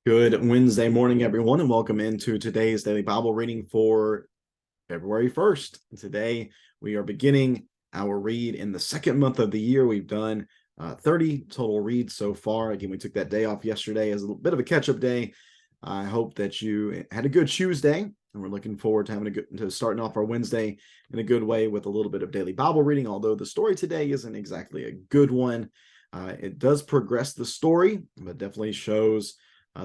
Good Wednesday morning, everyone, and welcome into today's daily Bible reading for February 1st. Today, we are beginning our read in the second month of the year. We've done 30 total reads so far. Again, we took that day off yesterday as a bit of a catch-up day. I hope that you had a good Tuesday, and we're looking forward to starting off our Wednesday in a good way with a little bit of daily Bible reading, although the story today isn't exactly a good one. It does progress the story, but definitely shows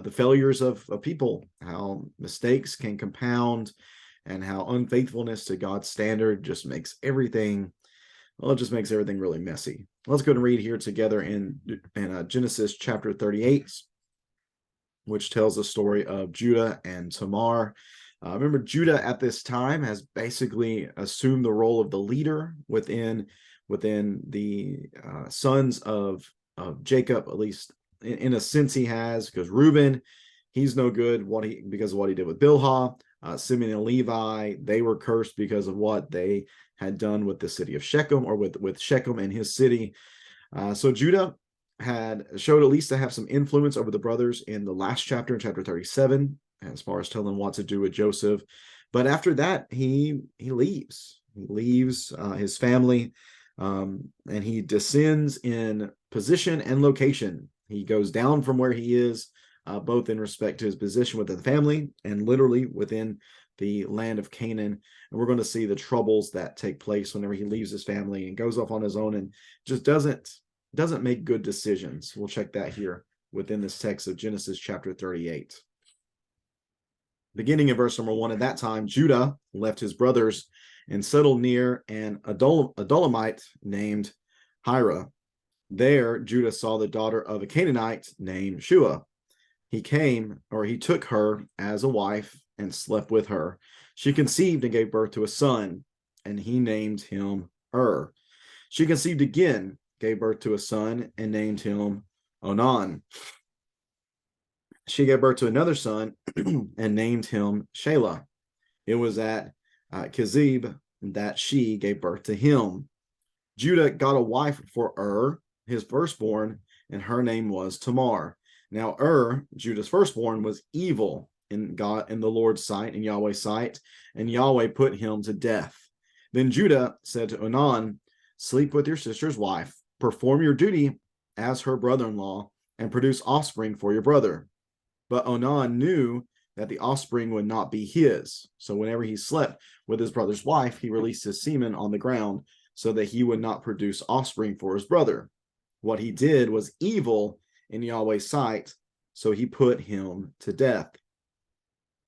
the failures of people, how mistakes can compound, and how unfaithfulness to God's standard just makes everything, well, it just makes everything really messy. Let's go and read here together in Genesis chapter 38, which tells the story of Judah and Tamar. Remember, Judah at this time has basically assumed the role of the leader within the sons of Jacob, at least in a sense he has, because Reuben, he's no good because of what he did with Bilhah. Simeon and Levi, they were cursed because of what they had done with the city of Shechem, or with Shechem and his city. So Judah had showed at least to have some influence over the brothers in the last chapter, in chapter 37, as far as telling what to do with Joseph. But after that, he leaves. He leaves his family, and he descends in position and location. He goes down from where he is, both in respect to his position within the family and literally within the land of Canaan. And we're going to see the troubles that take place whenever he leaves his family and goes off on his own and just doesn't make good decisions. We'll check that here within this text of Genesis chapter 38. Beginning in verse number 1, at that time, Judah left his brothers and settled near an Adulamite named Hira. There, Judah saw the daughter of a Canaanite named Shua. He took her as a wife and slept with her. She conceived and gave birth to a son, and he named him She conceived again, gave birth to a son, and named him Onan. She gave birth to another son and named him Shelah. It was at Kezib that she gave birth to him. Judah got a wife for his firstborn, and her name was Tamar. Now Judah's firstborn, was evil in the Lord's sight, in Yahweh's sight, and Yahweh put him to death. Then Judah said to Onan, "Sleep with your sister's wife, perform your duty as her brother-in-law, and produce offspring for your brother." But Onan knew that the offspring would not be his. So whenever he slept with his brother's wife, he released his semen on the ground so that he would not produce offspring for his brother. What he did was evil in Yahweh's sight, so he put him to death.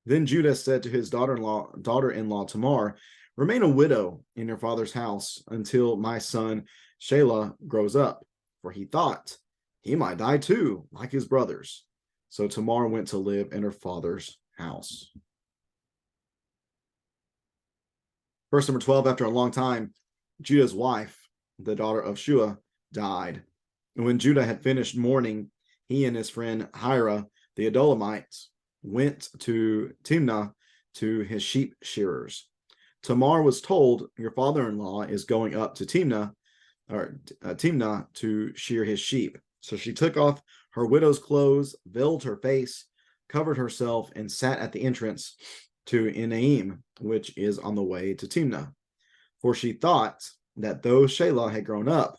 Then Judah said to his daughter-in-law Tamar, "Remain a widow in your father's house until my son Shelah grows up," for he thought he might die too, like his brothers. So Tamar went to live in her father's house. Verse number 12, after a long time, Judah's wife, the daughter of Shua, died. And when Judah had finished mourning, he and his friend Hira, the Adulamite, went to Timnah to his sheep shearers. Tamar was told, "Your father-in-law is going up to Timnah to shear his sheep." So she took off her widow's clothes, veiled her face, covered herself, and sat at the entrance to Enaim, which is on the way to Timnah. For she thought that though Shelah had grown up,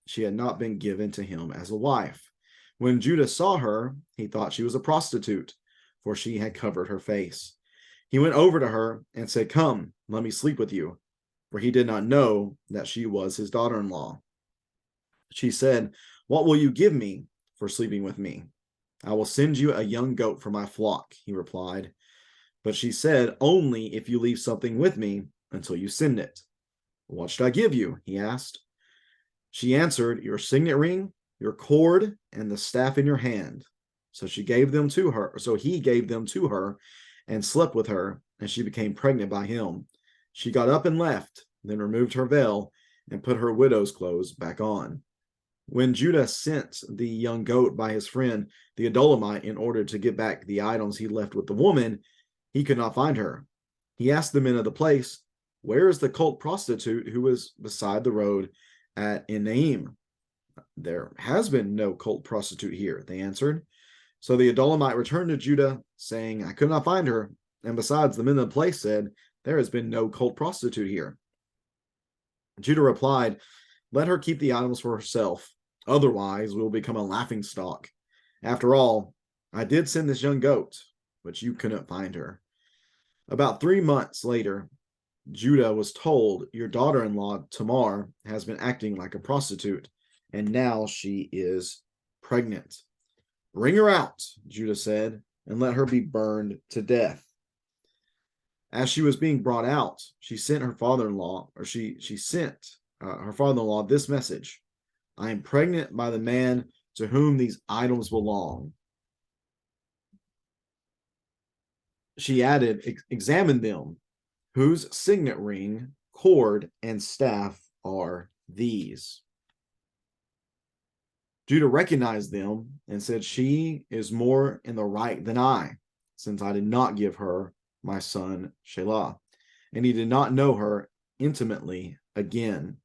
she had not been given to him as a wife. When Judah saw her, he thought she was a prostitute, for she had covered her face. He went over to her and said, "Come, let me sleep with you," for he did not know that she was his daughter-in-law. She said, "What will you give me for sleeping with me?" "I will send you a young goat for my flock," he replied. But she said, "Only if you leave something with me until you send it." "What should I give you?" he asked. She answered, "Your signet ring, your cord, and the staff in your hand." So he gave them to her and slept with her, and she became pregnant by him. She got up and left, then removed her veil and put her widow's clothes back on. When Judah sent the young goat by his friend, the Adulamite, in order to get back the items he left with the woman, he could not find her. He asked the men of the place, "Where is the cult prostitute who was beside the road at Enaim?" "There has been no cult prostitute here," they answered. So the Adullamite returned to Judah, saying, I could not find her. And besides, the men of the place said, there has been no cult prostitute here. Judah replied, let her keep the items for herself. Otherwise, we will become a laughing stock. After all, I did send this young goat, but you couldn't find her. About 3 months later, Judah was told, your daughter-in-law, Tamar, has been acting like a prostitute, and now she is pregnant. Bring her out, Judah said, and let her be burned to death. As she was being brought out, she sent her father-in-law, or she sent her father-in-law this message: I am pregnant by the man to whom these items belong. She added, examine them. Whose signet ring, cord, and staff are these? Judah recognized them and said, she is more in the right than I, since I did not give her my son Shelah. And he did not know her intimately again.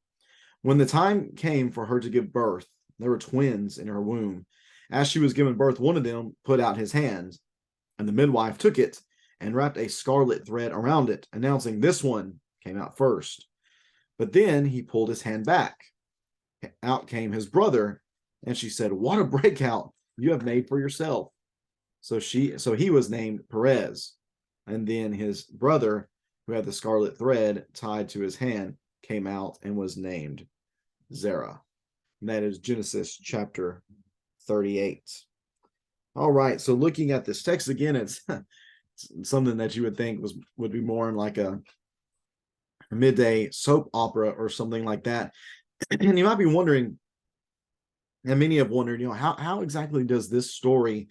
When the time came for her to give birth, there were twins in her womb. As she was giving birth, one of them put out his hand, and the midwife took it and wrapped a scarlet thread around it, announcing, this one came out first. But then he pulled his hand back. Out came his brother, and she said, what a breakout you have made for yourself. So he was named Perez. And then his brother, who had the scarlet thread tied to his hand, came out and was named Zerah. And that is Genesis chapter 38. All right, so looking at this text again, it's something that you would think would be more in like a midday soap opera or something like that. And you might be wondering, and many have wondered, how exactly does this story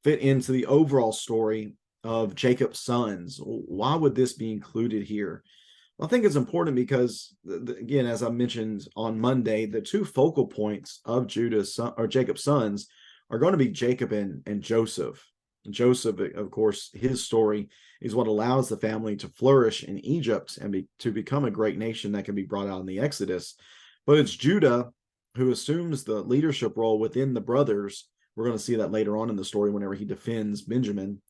fit into the overall story of Jacob's sons? Why would this be included here? Well, I think it's important because, again, as I mentioned on Monday, the two focal points of Jacob's sons are going to be Jacob and Joseph. Joseph, of course, his story is what allows the family to flourish in Egypt and to become a great nation that can be brought out in the Exodus. But it's Judah who assumes the leadership role within the brothers. We're going to see that later on in the story whenever he defends Benjamin.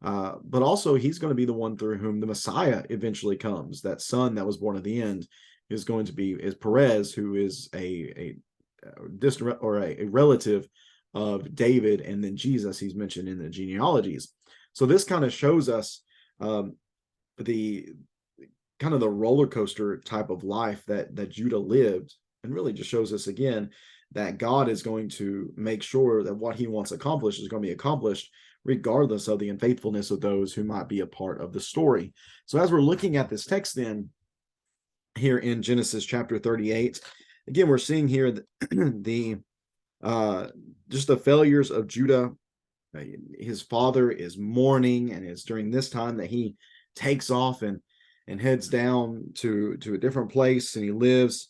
But also he's going to be the one through whom the Messiah eventually comes. That son that was born at the end is going to be Perez, who is a distant or a relative of David, and then Jesus, he's mentioned in the genealogies. So this kind of shows us the kind of the roller coaster type of life that Judah lived, and really just shows us again that God is going to make sure that what he wants accomplished is going to be accomplished regardless of the unfaithfulness of those who might be a part of the story. So as we're looking at this text then here in Genesis chapter 38, again, we're seeing here the just the failures of Judah. His father is mourning, and it's during this time that he takes off and heads down to a different place, and he lives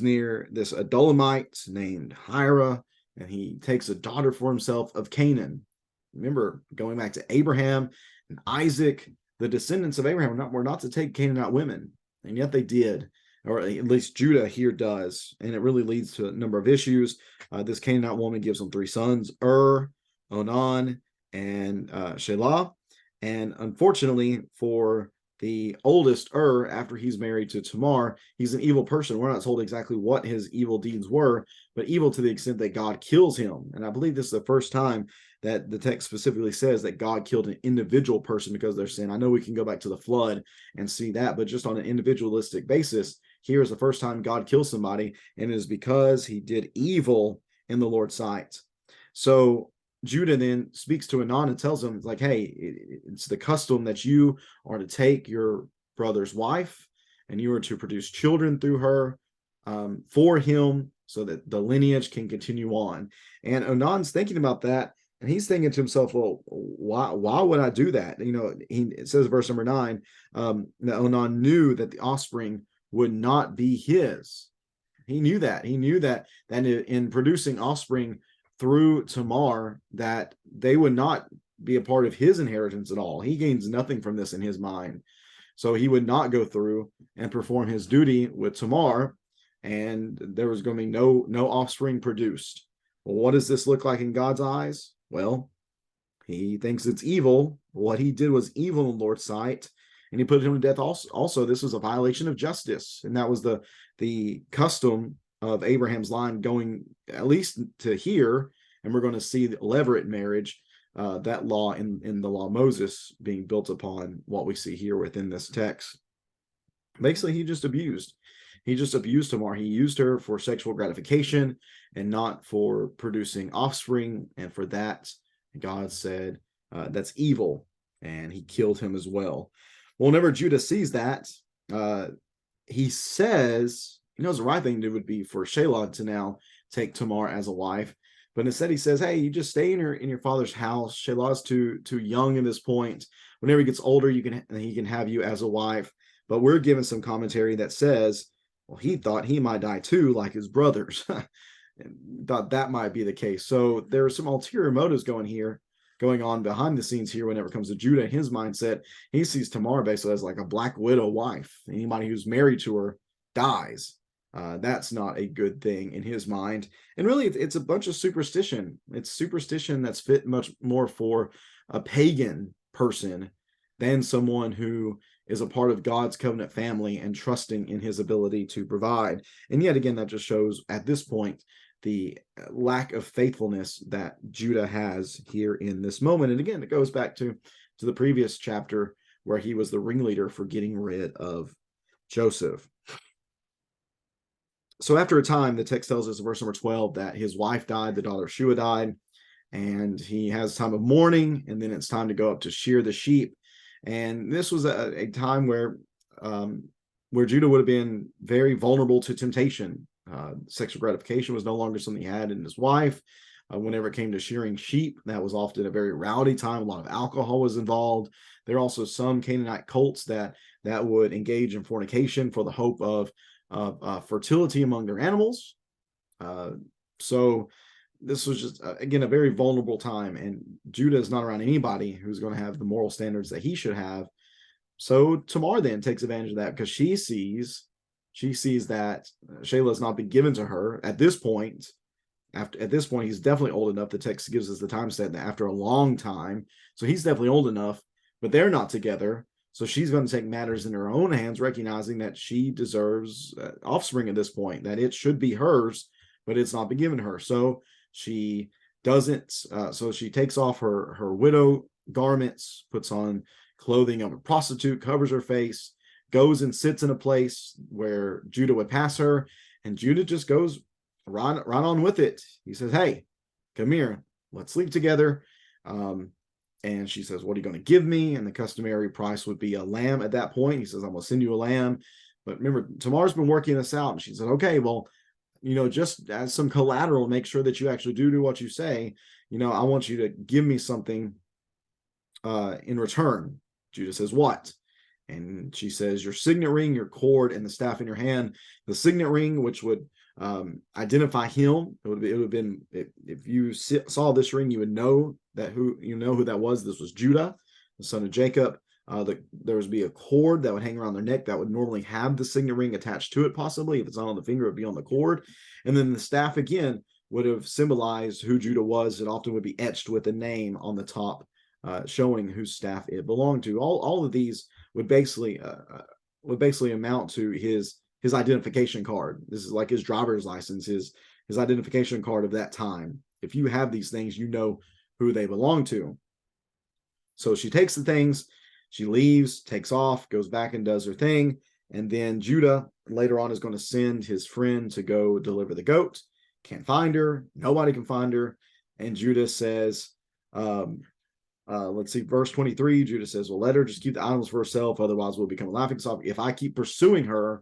near this Adullamite named Hira, and he takes a daughter for himself of Canaan. Remember, going back to Abraham and Isaac, the descendants of Abraham were not to take Canaanite women, and yet they did, or at least Judah here does, and it really leads to a number of issues. This Canaanite woman gives them 3 sons, Onan, and Shelah, and unfortunately for the oldest, after he's married to Tamar, he's an evil person. We're not told exactly what his evil deeds were, but evil to the extent that God kills him. And I believe this is the first time that the text specifically says that God killed an individual person because of their sin. I know we can go back to the flood and see that, but just on an individualistic basis, here is the first time God kills somebody, and it is because he did evil in the Lord's sight. So Judah then speaks to Onan and tells him, like, hey, it's the custom that you are to take your brother's wife and you are to produce children through her for him so that the lineage can continue on. And Onan's thinking about that, and he's thinking to himself, well, why would I do that? It says verse number 9, that Onan knew that the offspring would not be his. He knew that in producing offspring through Tamar, that they would not be a part of his inheritance at all. He gains nothing from this in his mind. So he would not go through and perform his duty with Tamar, and there was going to be no offspring produced. Well, what does this look like in God's eyes? Well, he thinks it's evil. What he did was evil in the Lord's sight, and he put him to death. Also, this was a violation of justice, and that was the custom of Abraham's line going at least to here. And we're going to see the levirate marriage, that law in the law of Moses being built upon what we see here within this text. Basically, he just abused Tamar. He used her for sexual gratification and not for producing offspring. And for that, God said, that's evil. And he killed him as well. Well, whenever Judah sees that, he says, he knows the right thing to do would be for Shelah to now take Tamar as a wife. But instead he says, hey, you just stay in your father's house. Shelah's too young at this point. Whenever he gets older, he can have you as a wife. But we're given some commentary that says, well, he thought he might die too, like his brothers. And thought that might be the case. So there are some ulterior motives going on behind the scenes here whenever it comes to Judah. In his mindset, he sees Tamar basically as like a black widow wife. Anybody who's married to her dies. That's not a good thing in his mind. And really, it's a bunch of superstition. It's superstition that's fit much more for a pagan person than someone who is a part of God's covenant family and trusting in his ability to provide. And yet again, that just shows at this point the lack of faithfulness that Judah has here in this moment. And again, it goes back to the previous chapter where he was the ringleader for getting rid of Joseph. So after a time, the text tells us in verse number 12 that his wife died, the daughter of Shua died, and he has time of mourning, and then it's time to go up to shear the sheep. And this was a time where Judah would have been very vulnerable to temptation. Sexual gratification was no longer something he had in his wife. Whenever it came to shearing sheep, that was often a very rowdy time. A lot of alcohol was involved. There are also some Canaanite cults that would engage in fornication for the hope of fertility among their animals. So this was just, again, a very vulnerable time, and Judah is not around anybody who's going to have the moral standards that he should have. So Tamar then takes advantage of that because she sees that Shelah has not been given to her at this point. At this point, he's definitely old enough. The text gives us the time set that after a long time. So he's definitely old enough, but they're not together. So she's going to take matters in her own hands, recognizing that she deserves offspring at this point, that it should be hers, but it's not been given her. So she doesn't. So she takes off her widow garments, puts on clothing of a prostitute, covers her face, goes and sits in a place where Judah would pass her, and Judah just goes right on with it. He says, hey, come here, let's sleep together. And she says, what are you going to give me? And the customary price would be a lamb at that point. He says, I'm going to send you a lamb. But remember, Tamar's been working this out. And she said, okay, well, just as some collateral, make sure that you actually do what you say. I want you to give me something in return. Judah says, what? And she says, your signet ring, your cord, and the staff in your hand. The signet ring, which would identify him. It would have been, if you saw this ring, you would know who that was. This was Judah, the son of Jacob. There would be a cord that would hang around their neck that would normally have the signet ring attached to it. Possibly, if it's not on the finger, it would be on the cord. And then the staff again would have symbolized who Judah was. It often would be etched with a name on the top, showing whose staff it belonged to. All of these would basically amount to his identification card. This is like his driver's license, his identification card of that time. If you have these things, you know who they belong to. So she takes the things, she leaves, takes off, goes back and does her thing. And then Judah later on is going to send his friend to go deliver the goat. Can't find her. Nobody can find her. And Judah says, let's see, verse 23, Judah says, well, let her just keep the items for herself. Otherwise we'll become a laughingstock. If I keep pursuing her,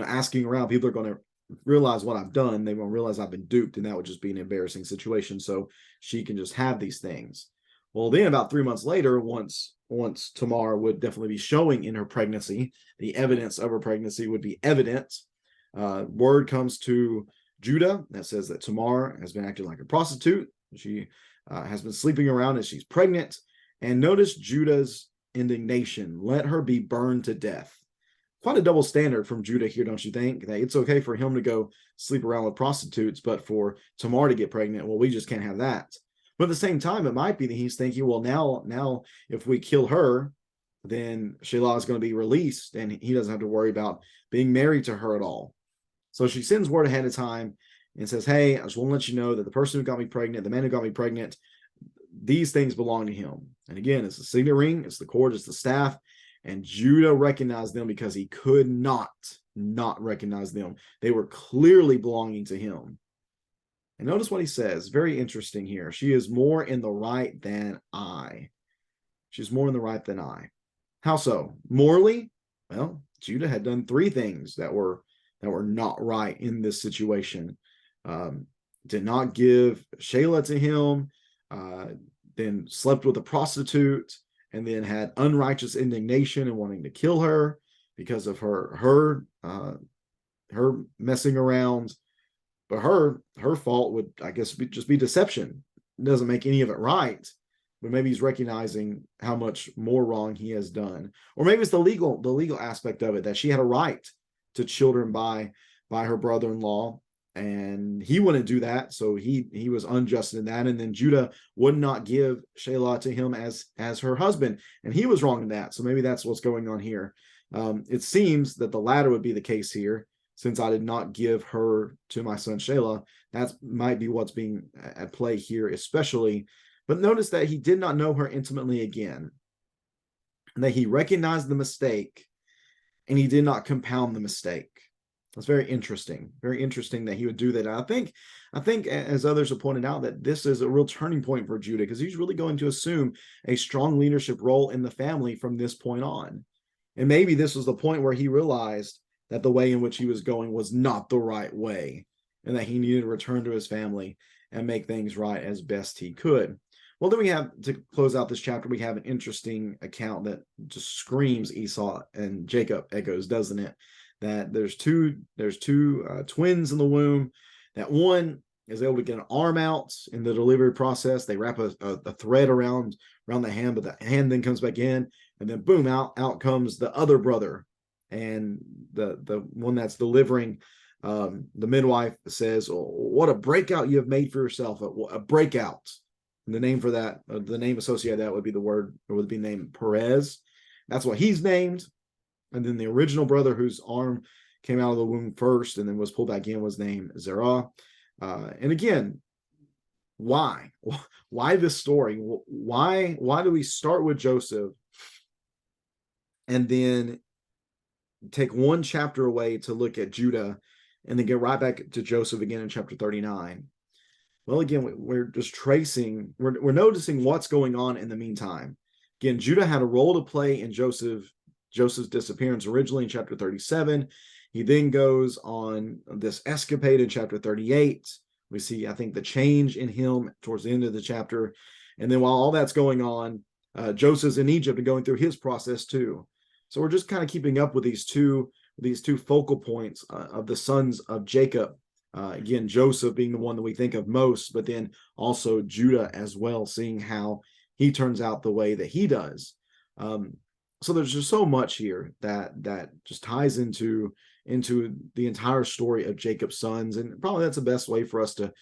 asking around, people are going to realize what I've done. They won't realize I've been duped, and that would just be an embarrassing situation. So she can just have these things. Well, then about 3 months later, once Tamar would definitely be showing in her pregnancy, the evidence of her pregnancy would be evident. Word comes to Judah that says that Tamar has been acting like a prostitute. She has been sleeping around as she's pregnant. And notice Judah's indignation. Let her be burned to death. quite a double standard from Judah here, don't you think? That it's okay for him to go sleep around with prostitutes, but for Tamar to get pregnant, well, we just can't have that. But at the same time, it might be that he's thinking, well, now if we kill her, then Shelah is going to be released, and he doesn't have to worry about being married to her at all. So she sends word ahead of time and says, hey, I just want to let you know that the person who got me pregnant, the man who got me pregnant, these things belong to him. And again, it's the signet ring, it's the cord, it's the staff. And Judah recognized them because he could not recognize them. They were clearly belonging to him. And notice what he says. Very interesting here. She is more in the right than I. She's more in the right than I. How so? Morally? Well, Judah had done three things that were not right in this situation. Did not give Shelah to him, then slept with a prostitute, and then had unrighteous indignation and wanting to kill her because of her messing around. But her fault would, I guess, just be deception. It doesn't make any of it right. But maybe he's recognizing how much more wrong he has done. Or maybe it's the legal aspect of it, that she had a right to children by her brother-in-law, and he wouldn't do that, so he was unjust in that. And then Judah would not give Shelah to him as her husband, and he was wrong in that. So maybe that's what's going on here. It seems that the latter would be the case here, since I did not give her to my son Shelah. That might be what's being at play here, especially. But notice that he did not know her intimately again, and that he recognized the mistake, and he did not compound the mistake. That's very interesting. Very interesting that he would do that. And I think, as others have pointed out, that this is a real turning point for Judah, because he's really going to assume a strong leadership role in the family from this point on. And maybe this was the point where he realized that the way in which he was going was not the right way, and that he needed to return to his family and make things right as best he could. Well, then we have, to close out this chapter, we have an interesting account that just screams Esau and Jacob echoes, doesn't it? That there's two twins in the womb, that one is able to get an arm out in the delivery process. They wrap a thread around the hand, but the hand then comes back in, and then boom, out comes the other brother. And the one that's delivering, the midwife says, oh, what a breakout you have made for yourself, a breakout. And the name for that, the name associated with that would be named Perez. That's what he's named. And then the original brother, whose arm came out of the womb first and then was pulled back in, was named Zerah. And again, why this story? Why do we start with Joseph and then take one chapter away to look at Judah, and then get right back to Joseph again in chapter 39? Well, again, we're just tracing, we're noticing what's going on in the meantime. Again, Judah had a role to play in Joseph's disappearance originally in chapter 37. He then goes on this escapade in chapter 38. We see, I think, the change in him towards the end of the chapter. And then while all that's going on, Joseph's in Egypt and going through his process too. So we're just kind of keeping up with these two focal points of the sons of Jacob. Again, Joseph being the one that we think of most, but then also Judah as well, seeing how he turns out the way that he does. So there's just so much here that just ties into the entire story of Jacob's sons. And probably that's the best way for us to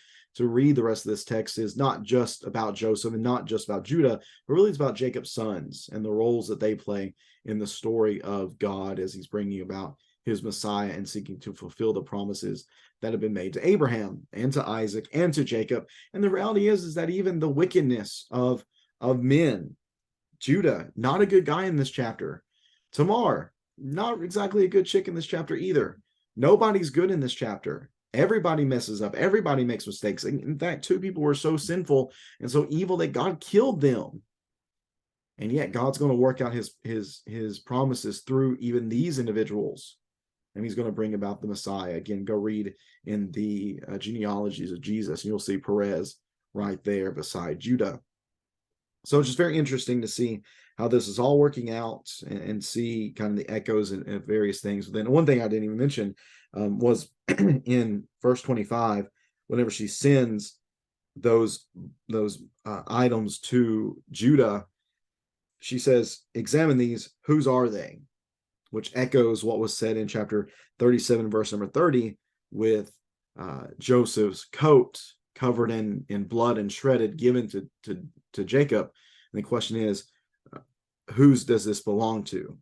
read the rest of this text, is not just about Joseph and not just about Judah, but really it's about Jacob's sons and the roles that they play in the story of God as he's bringing about his Messiah and seeking to fulfill the promises that have been made to Abraham and to Isaac and to Jacob. And the reality is that even the wickedness of men, Judah, not a good guy in this chapter. Tamar, not exactly a good chick in this chapter either. Nobody's good in this chapter. Everybody messes up. Everybody makes mistakes. In fact, two people were so sinful and so evil that God killed them. And yet God's going to work out his promises through even these individuals. And he's going to bring about the Messiah. Again, go read in the genealogies of Jesus, and you'll see Perez right there beside Judah. So it's just very interesting to see how this is all working out, and see kind of the echoes and various things. Then one thing I didn't even mention was in verse 25, whenever she sends those items to Judah, she says, examine these, whose are they? which echoes what was said in chapter 37, verse number 30, with Joseph's coat covered in blood and shredded, given to Jacob. And the question is, whose does this belong to?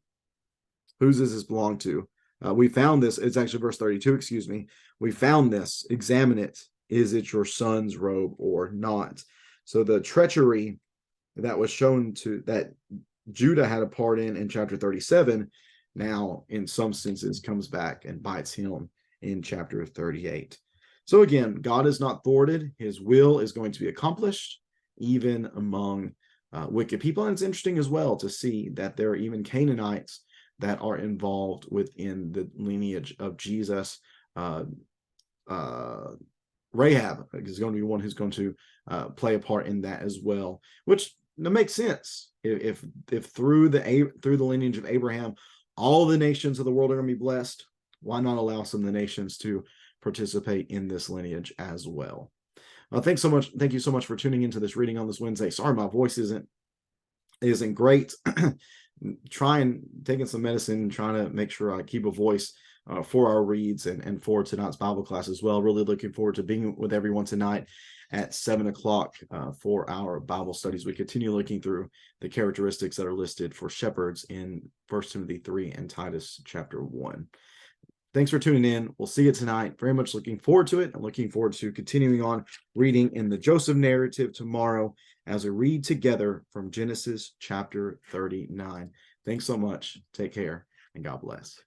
Whose does this belong to? We found this. It's actually verse 32, excuse me. We found this. Examine it. Is it your son's robe or not? So the treachery that was shown to that Judah had a part in chapter 37, now in some senses comes back and bites him in chapter 38. So again, God is not thwarted. His will is going to be accomplished even among wicked people. And it's interesting as well to see that there are even Canaanites that are involved within the lineage of Jesus. Rahab is going to be one who's going to play a part in that as well, which makes sense. If through the lineage of Abraham, all the nations of the world are going to be blessed, why not allow some of the nations to participate in this lineage as well? Thanks so much. Thank you so much for tuning into this reading on this Wednesday. Sorry, my voice isn't great. Taking some medicine, trying to make sure I keep a voice for our reads and for tonight's Bible class as well. Really looking forward to being with everyone tonight at 7 o'clock for our Bible studies. We continue looking through the characteristics that are listed for shepherds in 1 Timothy 3 and Titus chapter 1. Thanks for tuning in. We'll see you tonight. Very much looking forward to it. I'm looking forward to continuing on reading in the Joseph narrative tomorrow as we read together from Genesis chapter 39. Thanks so much. Take care and God bless.